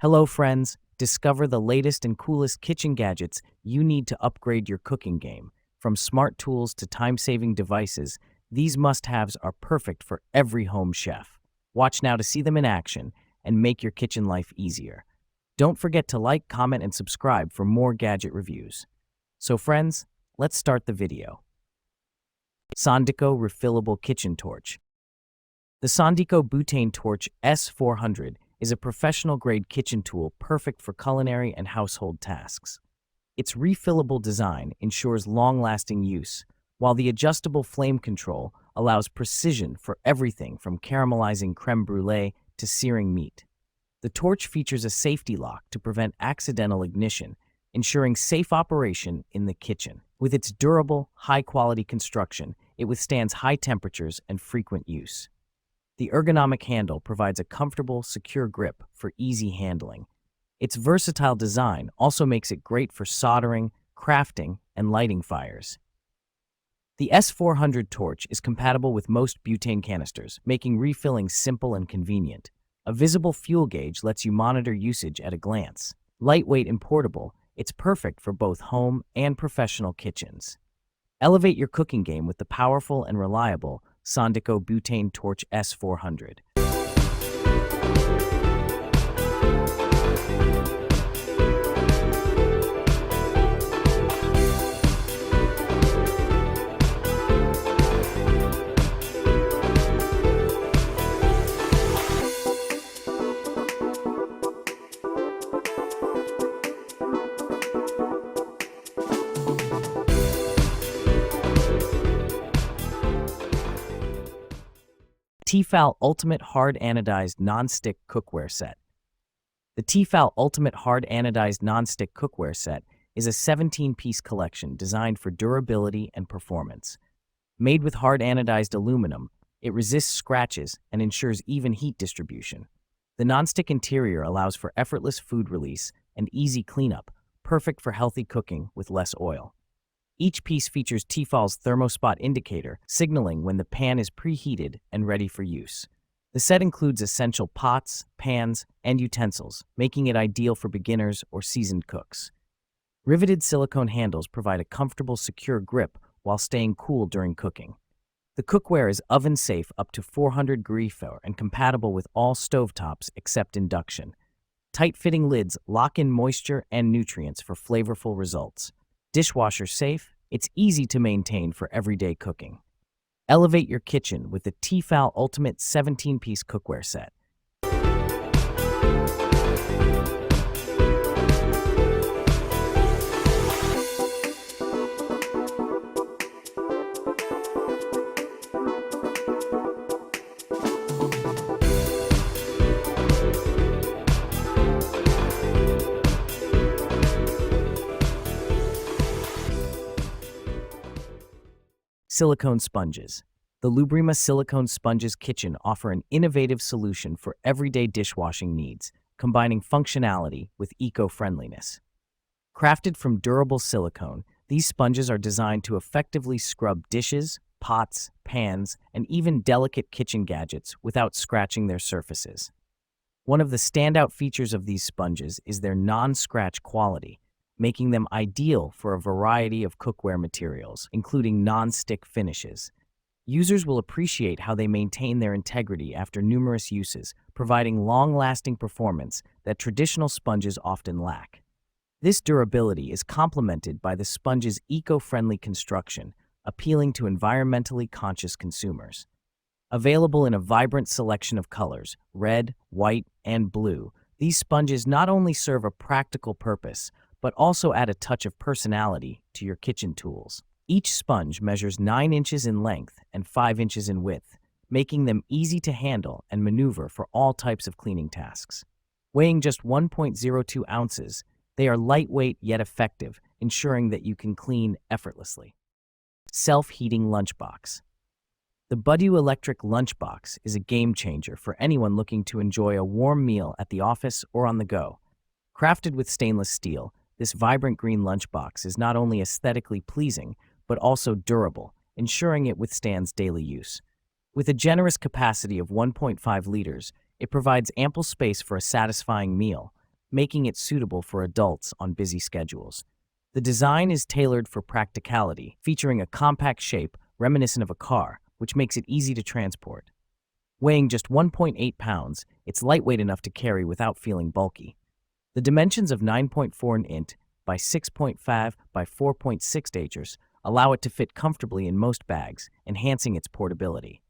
Hello, friends. Discover the latest and coolest kitchen gadgets you need to upgrade your cooking game. From smart tools to time-saving devices, these must-haves are perfect for every home chef. Watch now to see them in action and make your kitchen life easier. Don't forget to like, comment, and subscribe for more gadget reviews. So friends, let's start the video. Sondico Refillable Kitchen Torch. The Sondico Butane Torch S400 is a professional-grade kitchen tool perfect for culinary and household tasks. Its refillable design ensures long-lasting use, while the adjustable flame control allows precision for everything from caramelizing crème brûlée to searing meat. The torch features a safety lock to prevent accidental ignition, ensuring safe operation in the kitchen. With its durable, high-quality construction, it withstands high temperatures and frequent use. The ergonomic handle provides a comfortable, secure grip for easy handling. Its versatile design also makes it great for soldering, crafting, and lighting fires. The S400 torch is compatible with most butane canisters, making refilling simple and convenient. A visible fuel gauge lets you monitor usage at a glance. Lightweight and portable, it's perfect for both home and professional kitchens. Elevate your cooking game with the powerful and reliable Sondico Butane Torch S400. Tefal Ultimate Hard Anodized Non-Stick Cookware Set. The Tefal Ultimate Hard Anodized Non-Stick Cookware Set is a 17-piece collection designed for durability and performance. Made with hard anodized aluminum, it resists scratches and ensures even heat distribution. The non-stick interior allows for effortless food release and easy cleanup, perfect for healthy cooking with less oil. Each piece features Tefal's thermospot indicator, signaling when the pan is preheated and ready for use. The set includes essential pots, pans, and utensils, making it ideal for beginners or seasoned cooks. Riveted silicone handles provide a comfortable, secure grip while staying cool during cooking. The cookware is oven-safe up to 400 degrees Fahrenheit and compatible with all stovetops except induction. Tight-fitting lids lock in moisture and nutrients for flavorful results. Dishwasher safe, it's easy to maintain for everyday cooking. Elevate your kitchen with the Tefal Ultimate 17-piece Cookware Set. Silicone sponges. The Lubrima Silicone Sponges Kitchen offer an innovative solution for everyday dishwashing needs, combining functionality with eco-friendliness. Crafted from durable silicone, these sponges are designed to effectively scrub dishes, pots, pans, and even delicate kitchen gadgets without scratching their surfaces. One of the standout features of these sponges is their non-scratch quality, making them ideal for a variety of cookware materials, including non-stick finishes. Users will appreciate how they maintain their integrity after numerous uses, providing long-lasting performance that traditional sponges often lack. This durability is complemented by the sponge's eco-friendly construction, appealing to environmentally conscious consumers. Available in a vibrant selection of colors, red, white, and blue, these sponges not only serve a practical purpose, but also add a touch of personality to your kitchen tools. Each sponge measures 9 inches in length and 5 inches in width, making them easy to handle and maneuver for all types of cleaning tasks. Weighing just 1.02 ounces, they are lightweight yet effective, ensuring that you can clean effortlessly. Self-heating lunchbox. The Budu Electric Lunchbox is a game changer for anyone looking to enjoy a warm meal at the office or on the go. Crafted with stainless steel, this vibrant green lunchbox is not only aesthetically pleasing, but also durable, ensuring it withstands daily use. With a generous capacity of 1.5 liters, it provides ample space for a satisfying meal, making it suitable for adults on busy schedules. The design is tailored for practicality, featuring a compact shape reminiscent of a car, which makes it easy to transport. Weighing just 1.8 pounds, it's lightweight enough to carry without feeling bulky. The dimensions of 9.4 int by 6.5 by 4.6 acres allow it to fit comfortably in most bags, enhancing its portability.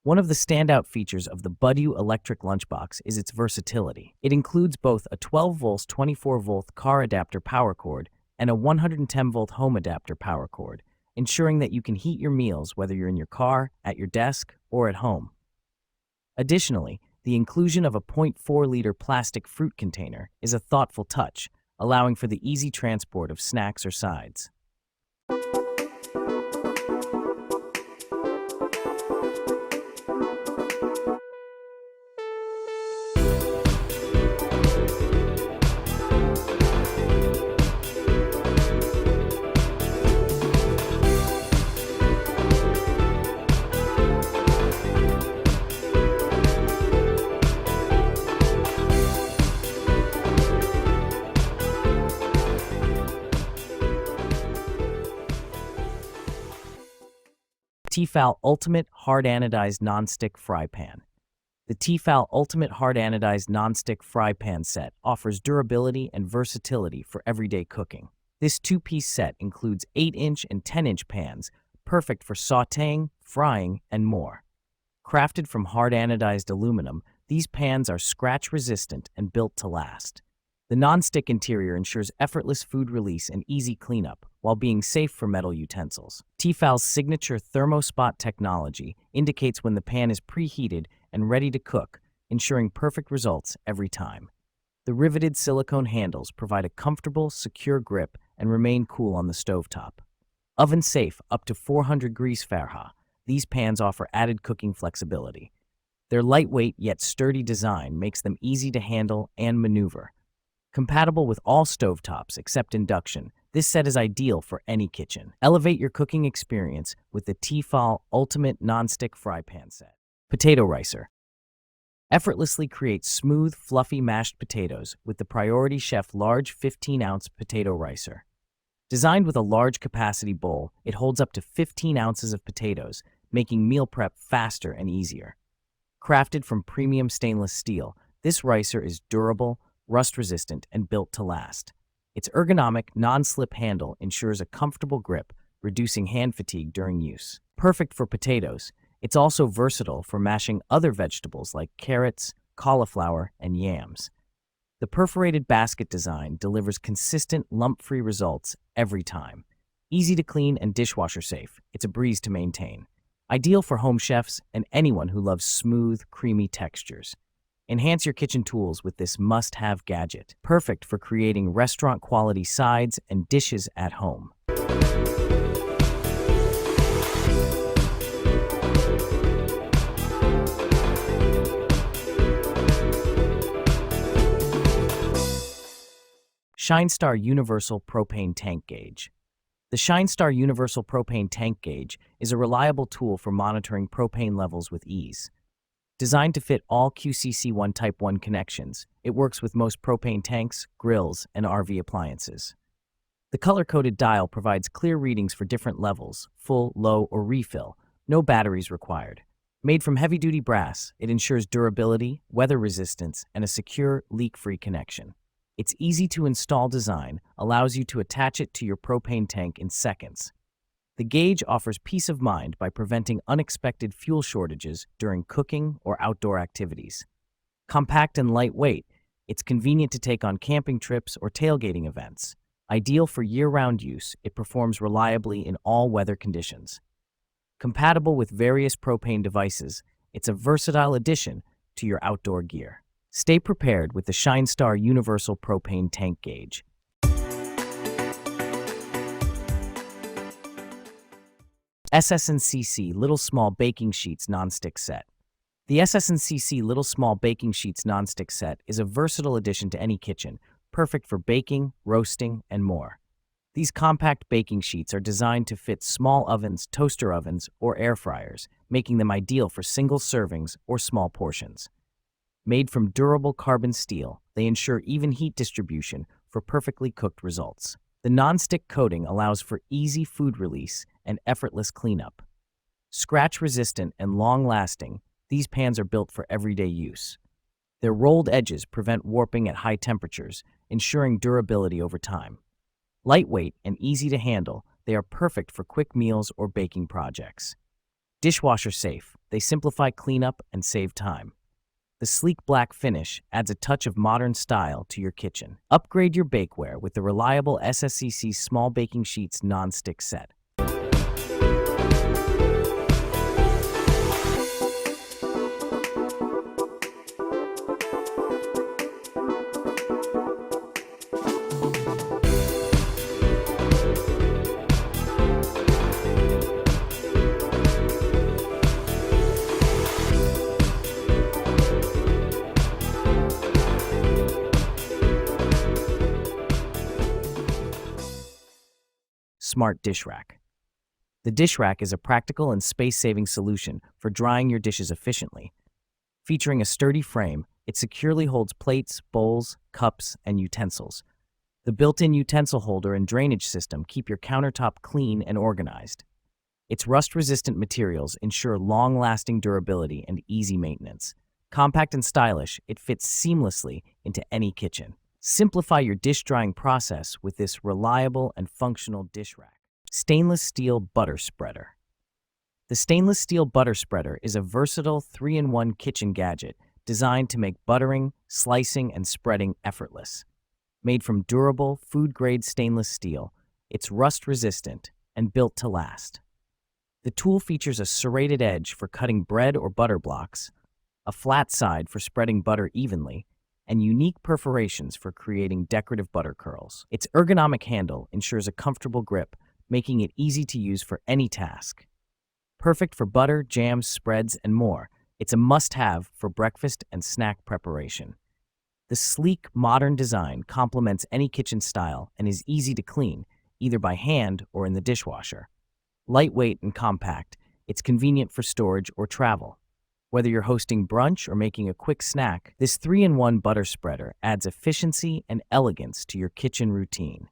One of the standout features of the Budu electric lunchbox is its versatility. It includes both a 12-volt 24-volt car adapter power cord and a 110-volt home adapter power cord, ensuring that you can heat your meals whether you're in your car, at your desk, or at home. Additionally, the inclusion of a 0.4-liter plastic fruit container is a thoughtful touch, allowing for the easy transport of snacks or sides. Tefal Ultimate Hard Anodized Nonstick Fry Pan. The Tefal Ultimate Hard Anodized Nonstick Fry Pan set offers durability and versatility for everyday cooking. This two-piece set includes 8-inch and 10-inch pans, perfect for sautéing, frying, and more. Crafted from hard anodized aluminum, these pans are scratch-resistant and built to last. The non-stick interior ensures effortless food release and easy cleanup, while being safe for metal utensils. Tefal's signature thermospot technology indicates when the pan is preheated and ready to cook, ensuring perfect results every time. The riveted silicone handles provide a comfortable, secure grip and remain cool on the stovetop. Oven-safe up to 400 degrees Fahrenheit, these pans offer added cooking flexibility. Their lightweight yet sturdy design makes them easy to handle and maneuver. Compatible with all stovetops except induction, this set is ideal for any kitchen. Elevate your cooking experience with the Tefal Ultimate Nonstick Fry Pan Set. Potato Ricer. Effortlessly create smooth, fluffy mashed potatoes with the Priority Chef large 15-ounce potato ricer. Designed with a large capacity bowl, it holds up to 15 ounces of potatoes, making meal prep faster and easier. Crafted from premium stainless steel, this ricer is durable, rust-resistant, and built to last. Its ergonomic, non-slip handle ensures a comfortable grip, reducing hand fatigue during use. Perfect for potatoes, it's also versatile for mashing other vegetables like carrots, cauliflower, and yams. The perforated basket design delivers consistent, lump-free results every time. Easy to clean and dishwasher safe, it's a breeze to maintain. Ideal for home chefs and anyone who loves smooth, creamy textures. Enhance your kitchen tools with this must-have gadget, perfect for creating restaurant-quality sides and dishes at home. ShineStar Universal Propane Tank Gauge. The ShineStar Universal Propane Tank Gauge is a reliable tool for monitoring propane levels with ease. Designed to fit all QCC1 Type 1 connections, it works with most propane tanks, grills, and RV appliances. The color-coded dial provides clear readings for different levels, full, low, or refill, no batteries required. Made from heavy-duty brass, it ensures durability, weather resistance, and a secure, leak-free connection. Its easy-to-install design allows you to attach it to your propane tank in seconds. The gauge offers peace of mind by preventing unexpected fuel shortages during cooking or outdoor activities. Compact and lightweight, it's convenient to take on camping trips or tailgating events. Ideal for year-round use, it performs reliably in all weather conditions. Compatible with various propane devices, it's a versatile addition to your outdoor gear. Stay prepared with the ShineStar Universal Propane Tank Gauge. SS&CC Little Small Baking Sheets Nonstick Set. The SS&CC Little Small Baking Sheets Nonstick Set is a versatile addition to any kitchen, perfect for baking, roasting, and more. These compact baking sheets are designed to fit small ovens, toaster ovens, or air fryers, making them ideal for single servings or small portions. Made from durable carbon steel, they ensure even heat distribution for perfectly cooked results. The non-stick coating allows for easy food release and effortless cleanup. Scratch-resistant and long-lasting, these pans are built for everyday use. Their rolled edges prevent warping at high temperatures, ensuring durability over time. Lightweight and easy to handle, they are perfect for quick meals or baking projects. Dishwasher safe, they simplify cleanup and save time. The sleek black finish adds a touch of modern style to your kitchen. Upgrade your bakeware with the reliable SSCC Small Baking Sheets non-stick set. Smart Dish Rack. The dish rack is a practical and space-saving solution for drying your dishes efficiently. Featuring a sturdy frame, it securely holds plates, bowls, cups, and utensils. The built-in utensil holder and drainage system keep your countertop clean and organized. Its rust-resistant materials ensure long-lasting durability and easy maintenance. Compact and stylish, it fits seamlessly into any kitchen. Simplify your dish drying process with this reliable and functional dish rack. Stainless steel butter spreader. The stainless steel butter spreader is a versatile 3-in-1 kitchen gadget designed to make buttering, slicing, and spreading effortless. Made from durable, food-grade stainless steel, it's rust-resistant and built to last. The tool features a serrated edge for cutting bread or butter blocks, a flat side for spreading butter evenly, and unique perforations for creating decorative butter curls. Its ergonomic handle ensures a comfortable grip, making it easy to use for any task. Perfect for butter, jams, spreads, and more, it's a must-have for breakfast and snack preparation. The sleek, modern design complements any kitchen style and is easy to clean, either by hand or in the dishwasher. Lightweight and compact, it's convenient for storage or travel. Whether you're hosting brunch or making a quick snack, this 3-in-1 butter spreader adds efficiency and elegance to your kitchen routine.